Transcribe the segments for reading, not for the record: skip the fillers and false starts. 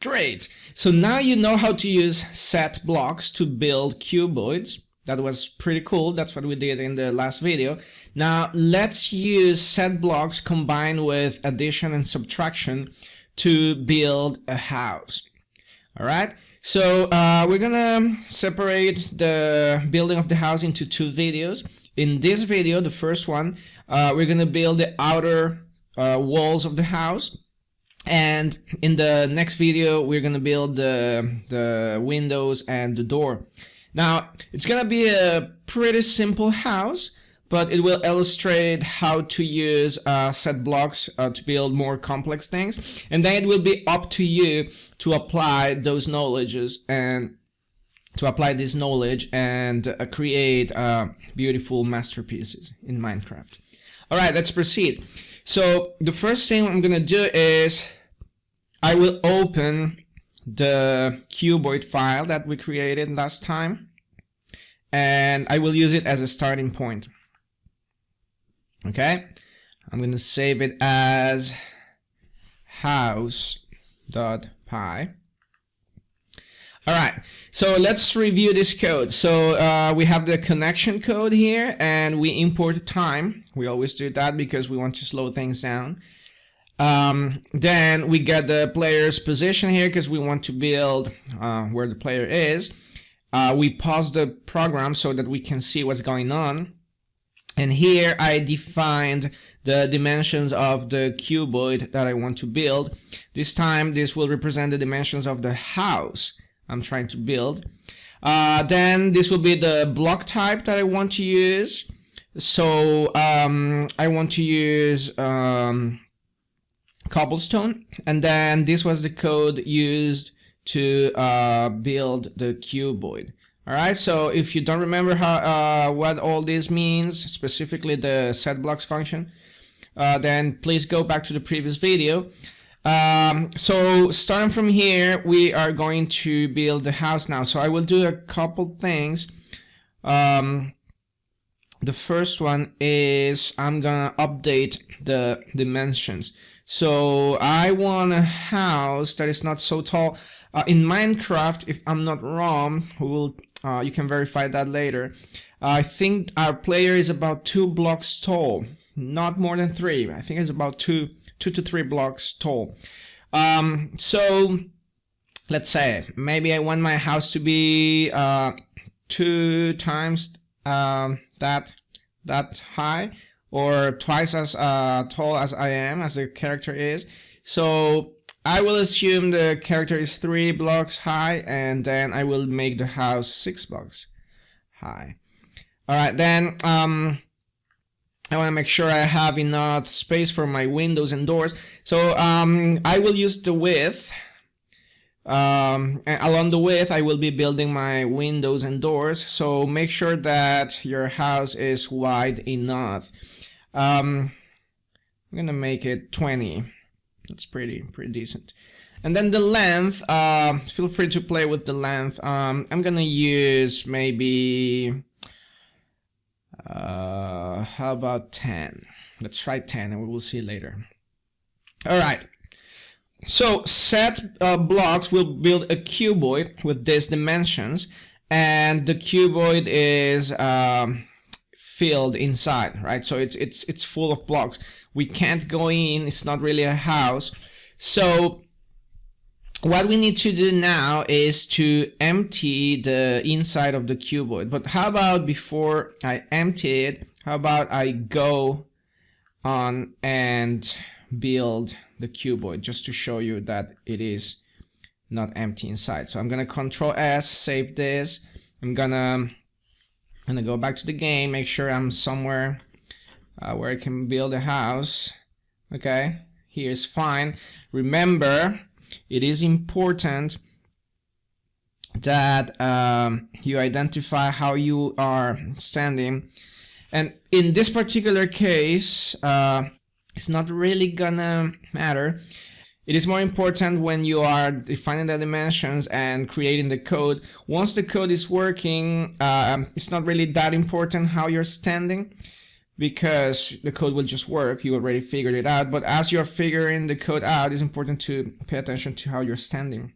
Great. So now you know how to use set blocks to build cuboids. That was pretty cool. That's what we did in the last video. Now let's use set blocks combined with addition and subtraction to build a house. All right. So we're gonna separate the building of the house into two videos. In this video, the first one, we're gonna build the outer walls of the house. And in the next video, we're gonna build the windows and the door. Now, it's gonna be a pretty simple house, but it will illustrate how to use set blocks to build more complex things. And then it will be up to you to apply those knowledges and to apply this knowledge and create beautiful masterpieces in Minecraft. All right, let's proceed. So the first thing I'm gonna do is I will open the cuboid file that we created last time, and I will use it as a starting point. Okay, I'm gonna save it as house.py. All right, so let's review this code. So we have the connection code here, and we import time. We always do that because we want to slow things down. Then we get the player's position here because we want to build where the player is. We pause the program so that we can see what's going on. And here I defined the dimensions of the cuboid that I want to build. This time this will represent the dimensions of the house I'm trying to build. Then this will be the block type that I want to use. So I want to use cobblestone, and then this was the code used to build the cuboid. All right, so if you don't remember how what all this means, specifically the set blocks function, then please go back to the previous video. So starting from here, we are going to build the house now. So I will do a couple things. The first one is I'm gonna update the dimensions. So I want a house that is not so tall. In Minecraft, if I'm not wrong, you can verify that later. I think our player is about 2 blocks tall, not more than 3. I think it's about 2 to 3 blocks tall. So let's say maybe I want my house to be 2 times that high, or twice as tall as I am, as the character is. So I will assume the character is 3 blocks high, and then I will make the house 6 blocks high. All right, then I want to make sure I have enough space for my windows and doors. So I will use the width. And along the width, I will be building my windows and doors. So make sure that your house is wide enough. I'm gonna make it 20. That's pretty decent. And then the length, feel free to play with the length. I'm gonna use maybe how about 10? Let's try 10 and we will see later. All right, so set blocks will build a cuboid with these dimensions, and the cuboid is filled inside, right? So it's full of blocks. We can't go in, it's not really a house. So what we need to do now is to empty the inside of the cuboid. But how about before I empty it, how about I go on and build the cuboid just to show you that it is not empty inside. So I'm gonna Control S, save this. I'm gonna go back to the game, make sure I'm somewhere where I can build a house. Okay, here's fine. Remember, it is important that you identify how you are standing, and in this particular case it's not really gonna matter. It is more important when you are defining the dimensions and creating the code. Once the code is working, it's not really that important how you're standing. because the code will just work. You already figured it out. But as you're figuring the code out, it's important to pay attention to how you're standing.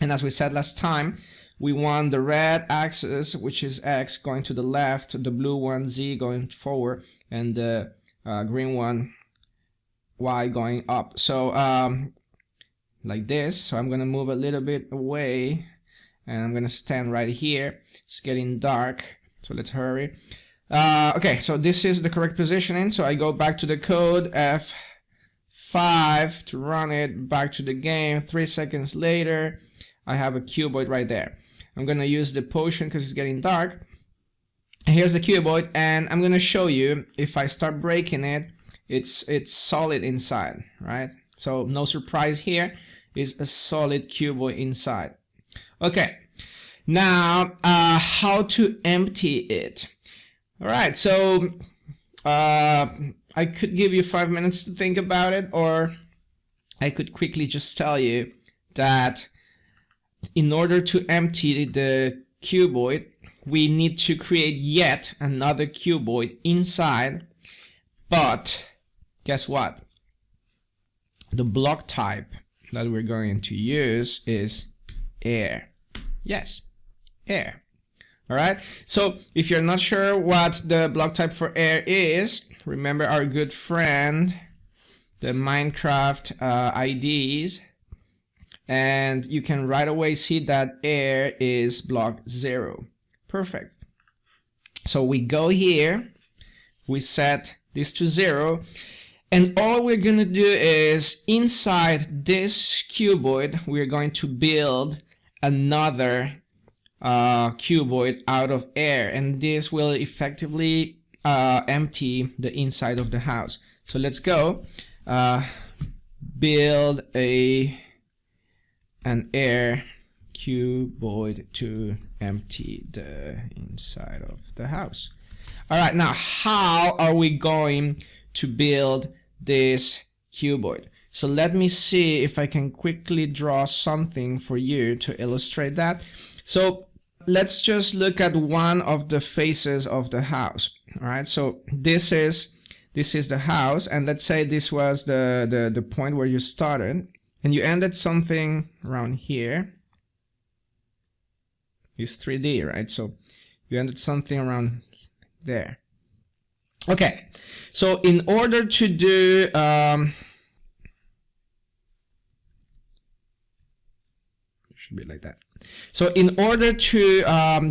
And as we said last time, we want the red axis, which is X, going to the left, the blue one, Z, going forward, and the green one, Y, going up. So like this. So I'm going to move a little bit away, and I'm going to stand right here. It's getting dark, so let's hurry. Okay, so this is the correct positioning. So I go back to the code, F5 to run it, back to the game. 3 seconds later, I have a cuboid right there. I'm going to use the potion because it's getting dark. Here's the cuboid, and I'm going to show you, if I start breaking it, it's solid inside, right? So no surprise here, is a solid cuboid inside. Okay, now how to empty it. All right, so I could give you 5 minutes to think about it, or I could quickly just tell you that in order to empty the cuboid, we need to create yet another cuboid inside. But guess what? The block type that we're going to use is air. Yes, air. All right. So if you're not sure what the block type for air is, remember our good friend, the Minecraft IDs. And you can right away see that air is block 0. Perfect. So we go here, we set this to 0, and all we're going to do is inside this cuboid, we're going to build another cuboid out of air, and this will effectively empty the inside of the house. So let's go build an air cuboid to empty the inside of the house. All right, now how are we going to build this cuboid? So let me see if I can quickly draw something for you to illustrate that. So let's just look at one of the faces of the house. All right, so this is the house, and let's say this was the point where you started, and you ended something around here. It's 3D, right? So you ended something around there. Okay, so in order to do should be like that. So in order to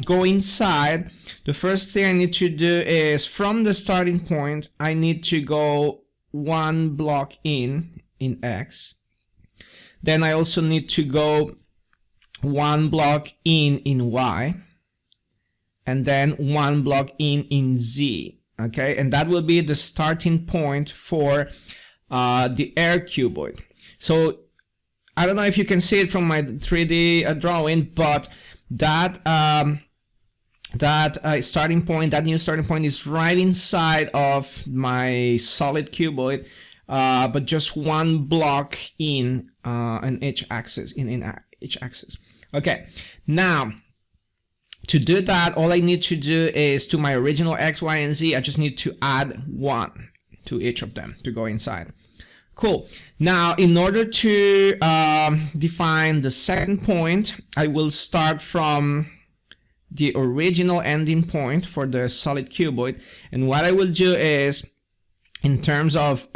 go inside, the first thing I need to do is, from the starting point, I need to go 1 block in X. Then I also need to go 1 block in Y, and then 1 block in Z. Okay, and that will be the starting point for the air cuboid. So I don't know if you can see it from my 3D drawing, but that starting point, that new starting point, is right inside of my solid cuboid, but just 1 block in each axis, in each axis. Okay, now to do that, all I need to do is, to my original X, Y, and Z, I just need to add 1 to each of them to go inside. Cool. Now, in order to define the second point, I will start from the original ending point for the solid cuboid. And what I will do is, in terms of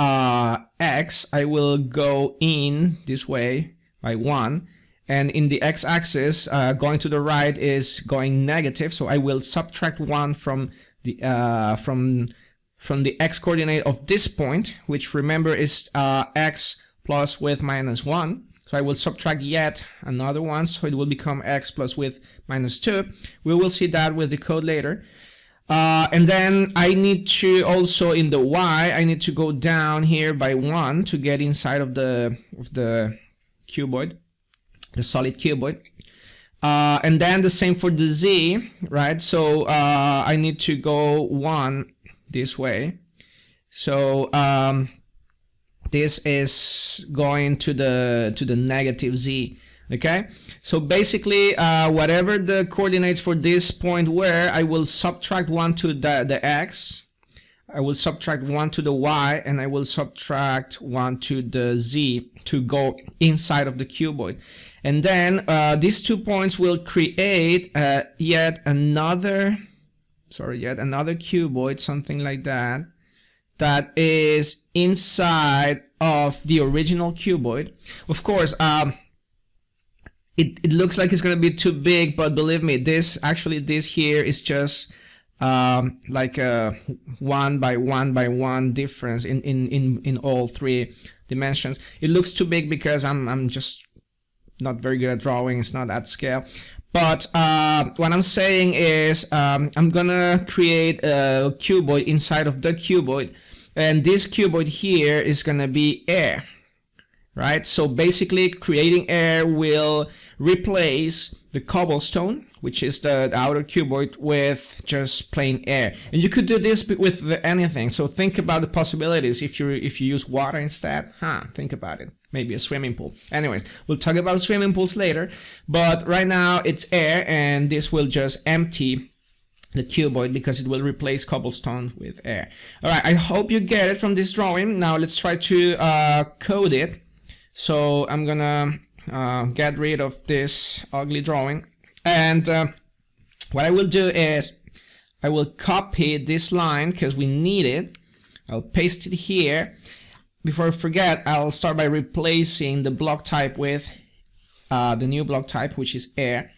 X, I will go in this way by 1. And in the x-axis, going to the right is going negative, so I will subtract 1 from the x coordinate of this point, which, remember, is x plus width minus 1. So I will subtract yet another one, so it will become x plus width minus 2. We will see that with the code later. And then I need to also, in the y, I need to go down here by 1 to get inside of the cuboid, the solid cuboid. And then the same for the z, right? So I need to go 1 this way. So this is going to the negative z. Okay, so basically whatever the coordinates for this point were, I will subtract 1 to the x. I will subtract 1 to the y, and I will subtract 1 to the z to go inside of the cuboid. And then these 2 points will create yet another cuboid, something like that, that is inside of the original cuboid. Of course, it looks like it's going to be too big, but believe me, this here is just like a 1 by 1 by 1 difference in all 3 dimensions. It looks too big because I'm just not very good at drawing. It's not at scale. But what I'm saying is I'm gonna create a cuboid inside of the cuboid, and this cuboid here is gonna be air, right? So basically creating air will replace the cobblestone, which is the outer cuboid, with just plain air. And you could do this with anything. So think about the possibilities if you use water instead. Think about it. Maybe a swimming pool. Anyways, we'll talk about swimming pools later. But right now it's air, and this will just empty the cuboid because it will replace cobblestone with air. All right, I hope you get it from this drawing. Now let's try to code it. So I'm gonna get rid of this ugly drawing, and what I will do is I will copy this line because we need it. I'll paste it here. Before I forget, I'll start by replacing the block type with the new block type, which is air,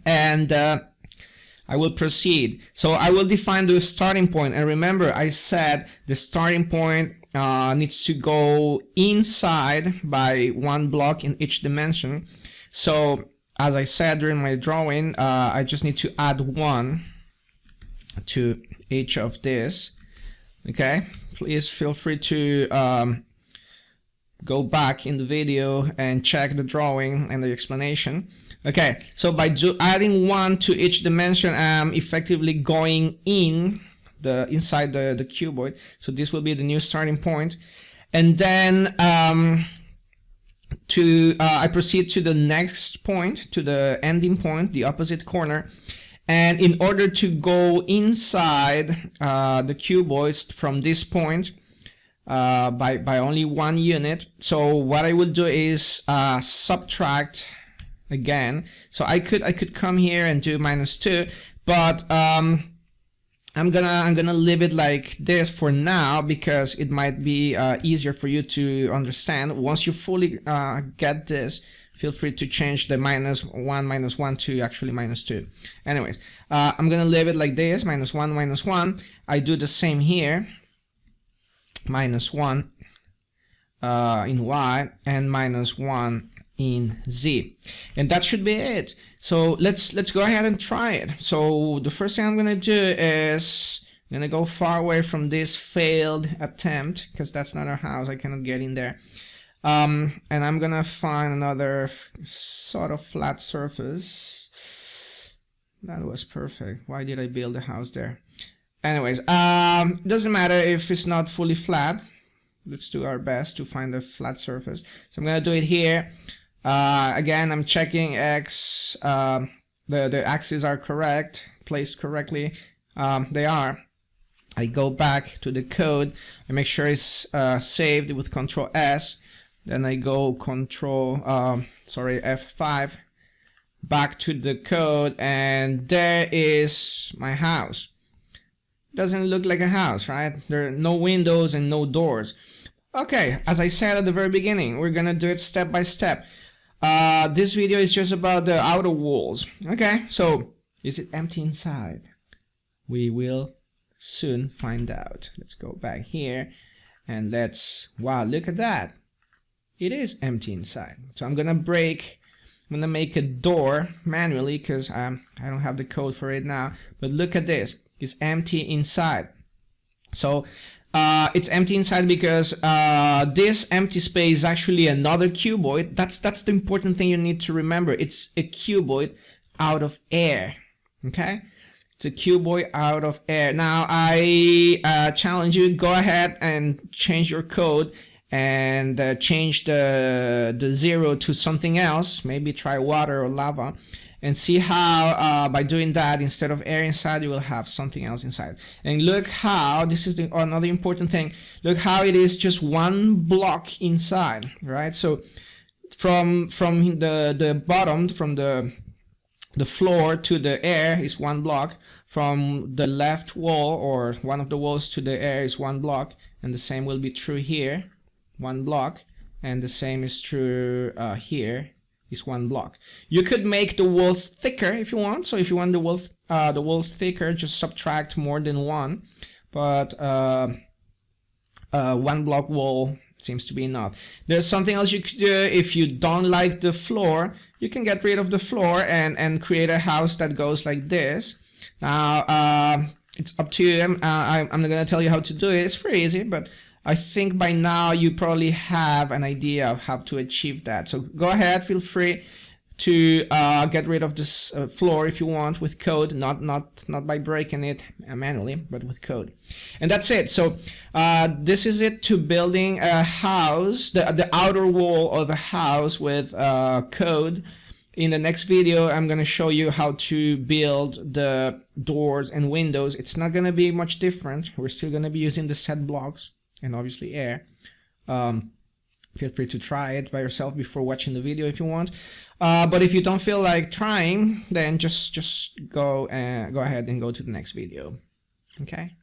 and I will proceed. So I will define the starting point, and remember I said the starting point needs to go inside by 1 block in each dimension. So as I said during my drawing, I just need to add 1 to each of this. Okay, please feel free to go back in the video and check the drawing and the explanation. Okay, so by adding 1 to each dimension, I'm effectively going inside the cuboid. So this will be the new starting point, and then I proceed to the next point, to the ending point, the opposite corner. And in order to go inside the cuboids from this point by only 1 unit, so what I will do is subtract again. So I could come here and do -2, but I'm gonna leave it like this for now because it might be easier for you to understand. Once you fully get this, feel free to change the -1 to actually -2. Anyways, I'm gonna leave it like this, -1, -1. I do the same here, -1 in Y and -1 in Z, and that should be it. So let's go ahead and try it. So the first thing I'm gonna do is I'm gonna go far away from this failed attempt because that's not our house. I cannot get in there. And I'm gonna find another sort of flat surface. That was perfect. Why did I build a house there? Anyways, doesn't matter if it's not fully flat. Let's do our best to find a flat surface. So I'm gonna do it here. Again, I'm checking X, the axes are correct, placed correctly. They are. I go back to the code. I make sure it's saved with Control S. Then I go F5, back to the code, and there is my house. Doesn't look like a house, right? There are no windows and no doors. Okay, as I said at the very beginning, we're gonna do it step by step. This video is just about the outer walls. Okay, so is it empty inside? We will soon find out. Let's go back here and wow, look at that. It is empty inside. So I'm gonna make a door manually because I don't have the code for it now, but look at this. It's empty inside. So it's empty inside because this empty space is actually another cuboid. That's the important thing you need to remember. It's a cuboid out of air. Okay, it's a cuboid out of air. Now I challenge you, go ahead and change your code and change the 0 to something else. Maybe try water or lava, and see how by doing that, instead of air inside, you will have something else inside. And look how, this is another important thing, look how it is just one block inside, right? So from the bottom, from the floor to the air is one block, from the left wall or one of the walls to the air is one block, and the same will be true here, one block, and the same is true here, is one block. You could make the walls thicker if you want. So if you want the walls thicker, just subtract more than one. But one block wall seems to be enough. There's something else you could do. If you don't like the floor, you can get rid of the floor and create a house that goes like this. Now it's up to you. I'm not gonna tell you how to do it. It's pretty easy, but I think by now you probably have an idea of how to achieve that. So go ahead, feel free to get rid of this floor if you want with code, not by breaking it manually, but with code. And that's it. So this is it to building a house, the outer wall of a house with code. In the next video, I'm going to show you how to build the doors and windows. It's not going to be much different. We're still going to be using the set blocks and obviously air. Feel free to try it by yourself before watching the video if you want. But if you don't feel like trying, then just go ahead and go to the next video. Okay?